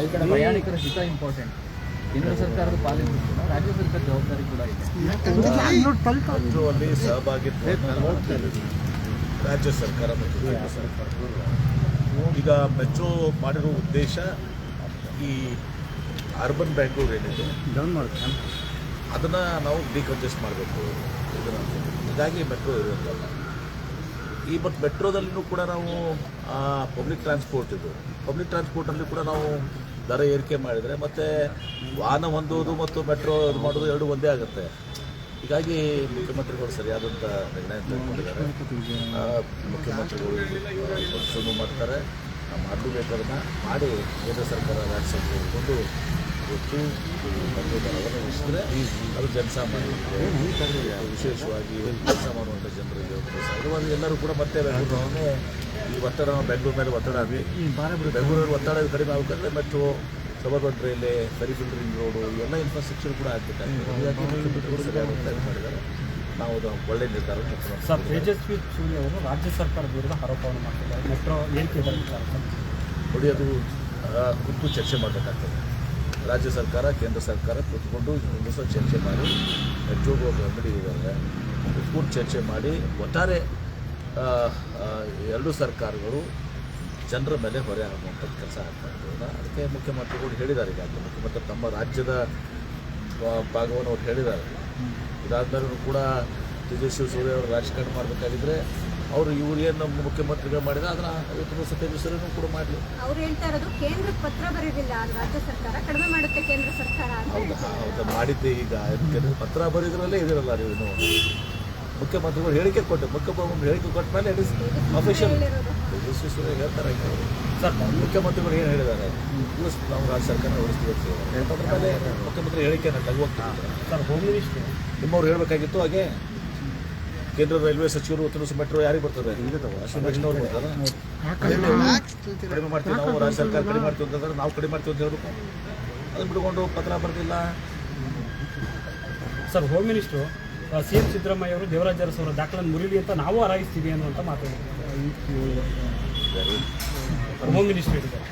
ಈ ಕಡೆ ಪ್ರಯಾಣಿಕರ ಹಿತ ಇಂಪಾರ್ಟೆಂಟ್. ಕೇಂದ್ರ ಸರ್ಕಾರದ ಪಾಲನೆ ಕೂಡ ರಾಜ್ಯ ಸರ್ಕಾರ ಜವಾಬ್ದಾರಿ ಕೂಡ ಇದೆ. ಮೆಟ್ರೋಲ್ಲಿ ಸಹಭಾಗಿತ್ವ ರಾಜ್ಯ ಸರ್ಕಾರ ಮತ್ತು ಕೇಂದ್ರ ಸರ್ಕಾರ. ಈಗ ಮೆಟ್ರೋ ಮಾಡಿರೋ ಉದ್ದೇಶ ಈ ಅರ್ಬನ್ ಬ್ಯಾಂಗ್ಳೂರ್ ಏನಿದೆ ಅದನ್ನು ನಾವು ಡಿಕಂಜೆಸ್ಟ್ ಮಾಡಬೇಕು. ಹೀಗಾಗಿ ಮೆಟ್ರೋ ಇರುವಂಥದ್ದು. ಈ ಮತ್ತು ಮೆಟ್ರೋದಲ್ಲಿನೂ ಕೂಡ ನಾವು ಪಬ್ಲಿಕ್ ಟ್ರಾನ್ಸ್ಪೋರ್ಟ್ ಇದು ಪಬ್ಲಿಕ್ ಟ್ರಾನ್ಸ್ಪೋರ್ಟಲ್ಲಿ ಕೂಡ ನಾವು ದರ ಏರಿಕೆ ಮಾಡಿದರೆ ಮತ್ತು ವಾಹನ ಹೊಂದೋದು ಮತ್ತು ಮೆಟ್ರೋ ಇದು ಮಾಡೋದು ಎರಡು ಒಂದೇ ಆಗುತ್ತೆ. ಹೀಗಾಗಿ ಮುಖ್ಯಮಂತ್ರಿಗಳು ಸರಿಯಾದಂಥ ನಿರ್ಣಯ ತೆಗೆದುಕೊಂಡಿದ್ದಾರೆ. ಮುಖ್ಯಮಂತ್ರಿಗಳು ಪರಿಶ್ರಮ ಮಾಡ್ತಾರೆ, ನಾವು ಮಾಡಲೇಬೇಕು. ಅದನ್ನು ಮಾಡಿ ಕೇಂದ್ರ ಸರ್ಕಾರ ರಾಜ್ಯ ಸರ್ಕಾರ ಹಿಡ್ಕೊಂಡು ಇವತ್ತು ಮೆಟ್ರೋದರವನ್ನು ಇಷ್ಟರೆ ಅದು ಜನಸಾಮಾನ್ಯರಿಗೆ ವಿಶೇಷವಾಗಿ ಕೆಲಸ ಮಾಡುವಂಥ ಜನರಿಗೆ ಸಹಜವಾಗಿ ಎಲ್ಲರೂ ಕೂಡ ಮತ್ತೆ ಬೆಂಗಳೂರನ್ನೇ ಈ ಒತ್ತಡ ಬೆಂಗಳೂರು ಮೇಲೆ ಒತ್ತಡ ಆಗಲಿ. ಬೆಂಗಳೂರಲ್ಲಿ ಒತ್ತಡ ಕಡಿಮೆ ಆಗಬೇಕಂದ್ರೆ metro, suburban railway, peripheral ring road ಎಲ್ಲ ಇನ್ಫ್ರಾಸ್ಟ್ರಕ್ಚರ್ ಕೂಡ ಆಗಬೇಕಾಗ್ತದೆ. ಹೀಗಾಗಿ ಮುಖ್ಯಮಂತ್ರಿಗಳು ಸರಿಯಾದ ಇದು ಮಾಡಿದ್ದಾರೆ. ನಾವು ಅದು ಒಳ್ಳೆಯ ನಿರ್ಧಾರ. ಸರ್, ತೇಜಸ್ವಿ ಸೂರ್ಯ ಅವರು ರಾಜ್ಯ ಸರ್ಕಾರದ ವಿರುದ್ಧ ಆರೋಪವನ್ನು ಮಾಡ್ತಿದ್ದಾರೆ. ಮೆಟ್ರೋ ಏರಿಕೆ ನೋಡಿ, ಅದು ಕುರಿತು ಚರ್ಚೆ ಮಾಡಬೇಕಾಗ್ತದೆ. ರಾಜ್ಯ ಸರ್ಕಾರ ಕೇಂದ್ರ ಸರ್ಕಾರ ಕೂತ್ಕೊಂಡು ಒಂದು ಸಹ ಚರ್ಚೆ ಮಾಡಿ ಮೆಟ್ರೋಗೆ ಹೋಗಿ ಅಂಗಡಿ ಇದ್ದಾರೆ ಕೂತ್ಕೊಂಡು ಚರ್ಚೆ ಮಾಡಿ ಒಟ್ಟಾರೆ ಎರಡೂ ಸರ್ಕಾರಗಳು ಜನರ ಮೇಲೆ ಹೊರೆ ಆಗುವಂಥದ್ದು ಕೆಲಸ ಆಗ್ತಾಯಿದೆ. ಅದಕ್ಕೆ ಮುಖ್ಯಮಂತ್ರಿಗಳು ಹೇಳಿದ್ದಾರೆ. ಈಗಾಗಲೇ ಮುಖ್ಯಮಂತ್ರಿ ತಮ್ಮ ರಾಜ್ಯದ ಭಾಗವನ್ನು ಅವ್ರು ಹೇಳಿದ್ದಾರೆ. ಇದಾದ್ಮೇಲೂ ಕೂಡ ತೇಜಸ್ವಿ ಸೂರ್ಯ ಅವರು ರಾಜಕಾರಣ ಮಾಡಬೇಕಾಗಿದ್ದರೆ ಅವರು ಇವ್ರು ಏನು ನಮ್ಮ ಮುಖ್ಯಮಂತ್ರಿಗಳು ಮಾಡಿದ್ರೆ ಅದನ್ನು ಇವತ್ತು ಸತ್ಯೇಶ್ವರನೂ ಕೂಡ ಮಾಡಲಿ. ಅವ್ರು ಹೇಳ್ತಾ ಇರೋದು ಕೇಂದ್ರ ಪತ್ರ ಬರೆದಿಲ್ಲ ರಾಜ್ಯ ಸರ್ಕಾರ, ಕಡಿಮೆ ಮಾಡುತ್ತೆ ಕೇಂದ್ರ ಸರ್ಕಾರ. ಹೌದಾ ಮಾಡಿದ್ದೆ. ಈಗ ಪತ್ರ ಬರೆದ್ರಲ್ಲೇ ಇದಿರಲ್ಲ. ನೀವು ಮುಖ್ಯಮಂತ್ರಿಗಳು ಹೇಳಿಕೆ ಕೊಟ್ಟು ಮುಖ್ಯಮಂತ್ರಿ ಹೇಳಿಕೆ ಕೊಟ್ಟ ಮೇಲೆ ಅಫಿಷಿಯಲ್ ತೇಜಸ್ವಿ ಸೂರ್ಯ ಹೇಳ್ತಾರೆ. ಸರ್, ಮುಖ್ಯಮಂತ್ರಿಗಳು ಏನು ಹೇಳಿದ್ದಾರೆ, ನಾವು ರಾಜ್ಯ ಸರ್ಕಾರ ಉಳಿಸ್ತೀವಿ ಅದ್ರ ಮೇಲೆ ಮುಖ್ಯಮಂತ್ರಿ ಹೇಳಿಕೆಯನ್ನು ತಗೋಗ್ತಿದ್ದಾರೆ. ಸರ್, ಹೋಮ್ ಮಿನಿಸ್ಟ್ರು ನಿಮ್ಮವ್ರು ಹೇಳಬೇಕಾಗಿತ್ತು. ಹಾಗೆ ಕೇಂದ್ರ ರೈಲ್ವೆ ಸಚಿವರು ತಿಳಿಸಿ ಮೆಟ್ರೋ ಯಾರಿಗೆ ಬರ್ತದೆ? ಅಶ್ವಿನಿ ವೈಷ್ಣವ್ ಅವರು ಬರ್ತಾರೆ. ಕಡಿಮೆ ಮಾಡ್ತೀವಿ ನಾವು, ರಾಜ್ಯ ಸರ್ಕಾರ ಕಡಿಮೆ ಮಾಡ್ತೀವಿ ಅಂತಂದ್ರೆ ನಾವು ಕಡಿಮೆ ಮಾಡ್ತೀವಿ ಅಂತ ಹೇಳ್ಬೇಕು. ಅದನ್ನು ಬಿಟ್ಕೊಂಡು ಪತ್ರ ಬರೆದಿಲ್ಲ. Sir, home minister CM Siddaramaiah ಅವರು ದೇವರಾಜ ಅರಸು ಅವರ ದಾಖಲೆಯನ್ನು ಮುರಿಲಿ ಅಂತ ನಾವು ಹಾರೈಸ್ತೀವಿ ಅನ್ನುವಂಥ ಮಾತಾಡಿದ್ದಾರೆ. ಹೋಮ್ ಮಿನಿಸ್ಟ್ರು ಹೇಳಿದ್ದಾರೆ.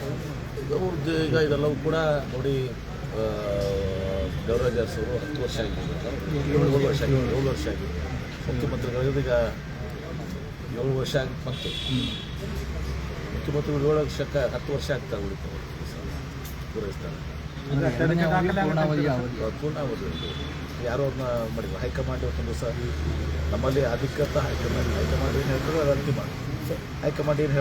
ಅವ್ರದ್ದು ಈಗ ಇದೆಲ್ಲವೂ ಕೂಡ ನೋಡಿ, ದೇವರಾಜ ಅರಸು ಅವರು 10 ವರ್ಷ ಆಗಿದೆ, 7 ವರ್ಷ ಆಗಿದೆ ಮುಖ್ಯಮಂತ್ರಿಗಳು. ಈಗ 7 ವರ್ಷ ಬಂತು. ಮುಖ್ಯಮಂತ್ರಿಗಳು 7 ವರ್ಷಕ್ಕೆ 10 ವರ್ಷ ಆಗ್ತಾ ಉಳಿತಾರೆ ಪೂರೈಸ್ತಾರೆ. ಪೂರ್ಣಾವಧಿ ಯಾರೋ ಅವ್ರನ್ನ ಮಾಡಿದ್ರು. ಹೈಕಮಾಂಡ್ ಒಂದು ದಿವಸ ನಮ್ಮಲ್ಲಿ ಅಧಿಕೃತ ಹೈಕಮಾಂಡ್ ಏನು ಹೇಳ್ತಾರೆ ಅದು ಅಂತಿಮ. ಹೈಕಮಾಂಡ್ ಏನು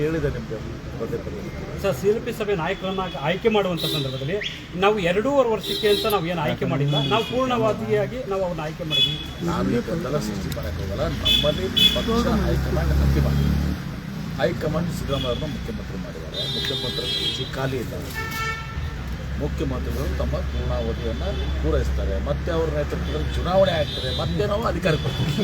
ಹೇಳಿದೆ ನಿಮಗೆ ಪದೇ ಪದೇ. ಸರ್, CLP ಸಭೆ ನಾಯಕರನ್ನ ಆಯ್ಕೆ ಮಾಡುವಂಥ ಸಂದರ್ಭದಲ್ಲಿ ನಾವು 2.5 ವರ್ಷಕ್ಕೆ ಅಂತ ನಾವು ಏನು ಆಯ್ಕೆ ಮಾಡಿಲ್ಲ, ನಾವು ಪೂರ್ಣವಾದಿಯಾಗಿ ನಾವು ಅವ್ರನ್ನ ಆಯ್ಕೆ ಮಾಡಿದ್ವಿ. ನಾನು ಈ ಗೊಂದಲ ಸೃಷ್ಟಿ ಮಾಡೋಕ್ಕಾಗಲ್ಲ. ನಮ್ಮಲ್ಲಿ ಪಕ್ಷ ಹೈಕಮಾಂಡ್ ಅಂತಿಮ. ಹೈಕಮಾಂಡ್ ಸಿದ್ದರಾಮಯ್ಯ ಅವ್ರನ್ನ ಮುಖ್ಯಮಂತ್ರಿ ಮಾಡಿದ್ದಾರೆ. ಮುಖ್ಯಮಂತ್ರಿ ಕುರ್ಚಿ ಖಾಲಿ ಇಲ್ಲ. ಮುಖ್ಯಮಂತ್ರಿಗಳು ತಮ್ಮ ಪೂರ್ಣಾವಧಿಯನ್ನು ಪೂರೈಸ್ತಾರೆ. ಮತ್ತೆ ಅವ್ರ ನೇತೃತ್ವದಲ್ಲಿ ಚುನಾವಣೆ ಆಗ್ತದೆ. ಮತ್ತೆ ನಾವು ಅಧಿಕಾರಕ್ಕೆ ಬರ್ತೀವಿ.